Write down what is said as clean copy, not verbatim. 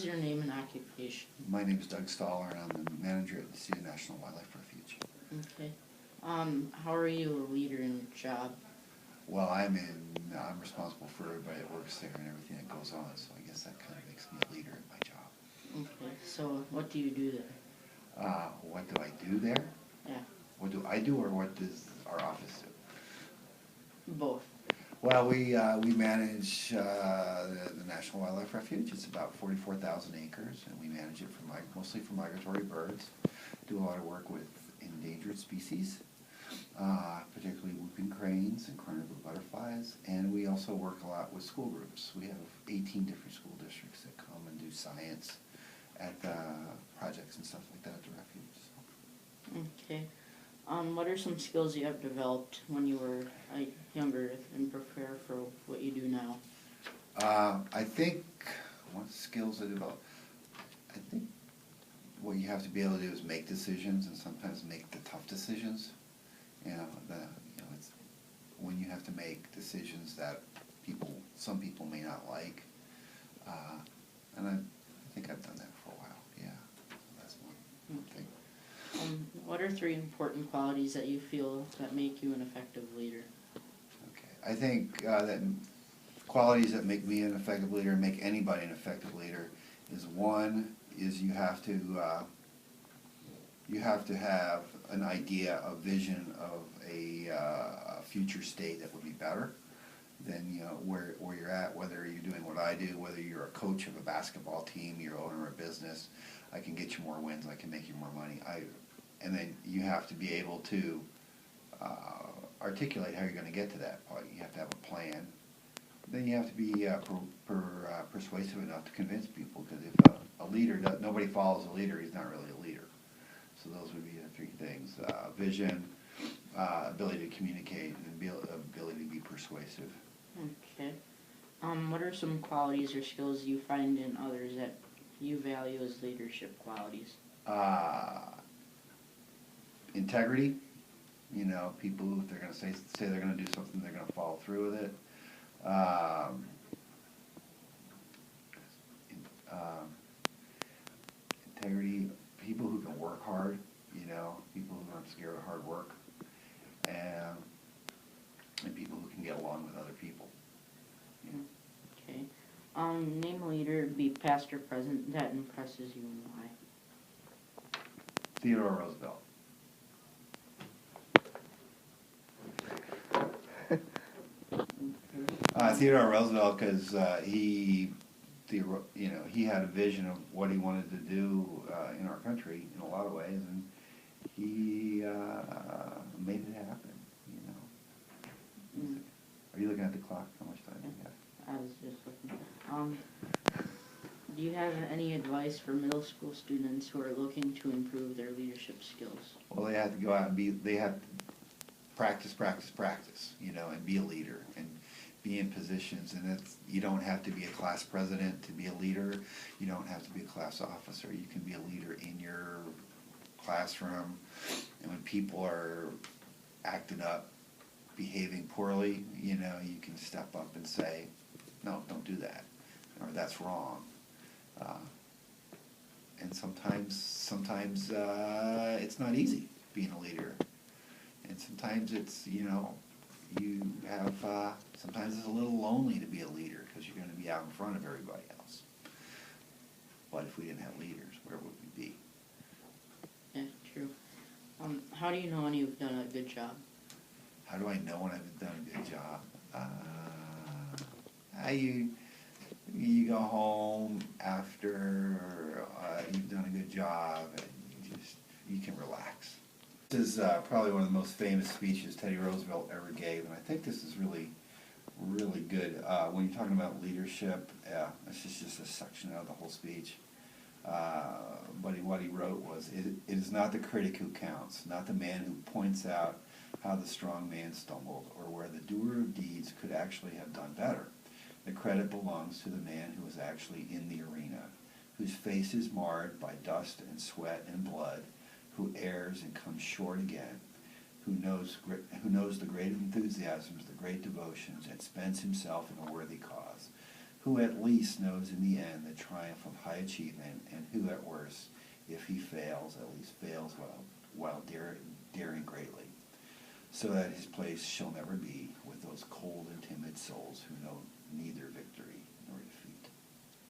your name and occupation? My name is Doug Stoller, and I'm the manager at the Cedar National Wildlife Refuge. Okay. How are you a leader in your job? Well, I'm responsible for everybody that works there and everything that goes on, so I guess that kind of makes me a leader in my job. Okay. So what do you do there? What do I do there? Yeah. What do I do, or what does our office do? Both. Well, we manage the National Wildlife Refuge. It's about 44,000 acres, and we manage it mostly for migratory birds. Do a lot of work with endangered species, particularly whooping cranes and carnival butterflies, and we also work a lot with school groups. We have 18 different school districts that come and do science at projects and stuff like that at the refuge. So. Okay. What are some skills you have developed when you were younger and prepare for what you do now? I think what skills I developed, I think what you have to be able to do is make decisions, and sometimes make the tough decisions. It's when you have to make decisions that some people may not like, and I think I've done that for a while. Yeah, so that's one thing. What are 3 important qualities that you feel that make you an effective leader? Okay, I think that qualities that make me an effective leader and make anybody an effective leader is, one is you have to have an idea, a vision of a future state that would be better than where you're at. Whether you're doing what I do, whether you're a coach of a basketball team, you're owner of a business, I can get you more wins, I can make you more money. And then you have to be able to articulate how you're going to get to that point. You have to have a plan. Then you have to be persuasive enough to convince people, because if a leader, nobody follows a leader, he's not really a leader. So those would be the 3 things: vision, ability to communicate, and ability to be persuasive. Okay. What are some qualities or skills you find in others that you value as leadership qualities? Integrity. People, if they're going to say they're going to do something, they're going to follow through with it. Integrity. People who can work hard. People who aren't scared of hard work, and people who can get along with other people. Okay. Name a leader, be past or present, that impresses you, and why? Theodore Roosevelt. Theodore Roosevelt, because he had a vision of what he wanted to do in our country in a lot of ways, and he made it happen. Are you looking at the clock? How much time do you have? I was just looking. Do you have any advice for middle school students who are looking to improve their leadership skills? Well, they have to go out and they have to practice, and be a leader, and be in positions. And you don't have to be a class president to be a leader. You don't have to be a class officer. You can be a leader in your classroom. And when people are acting up, behaving poorly, you can step up and say, no, don't do that, or that's wrong. And sometimes it's not easy being a leader, and sometimes it's sometimes it's a little lonely to be a leader, because you're going to be out in front of everybody else. But if we didn't have leaders, where would we be? Yeah, true. How do you know when you've done a good job? How do I know when I've done a good job? You go home after you've done a good job, and you can relax. This is probably one of the most famous speeches Teddy Roosevelt ever gave, and I think this is really, really good. When you're talking about leadership, this is just a section out of the whole speech. But what he wrote was, it is not the critic who counts, not the man who points out how the strong man stumbled, or where the doer of deeds could actually have done better. The credit belongs to the man who is actually in the arena, whose face is marred by dust and sweat and blood, who errs and comes short again, who knows the great enthusiasms, the great devotions, and spends himself in a worthy cause. who at least knows in the end the triumph of high achievement, and who at worst, if he fails, at least fails while daring greatly, so that his place shall never be with those cold and timid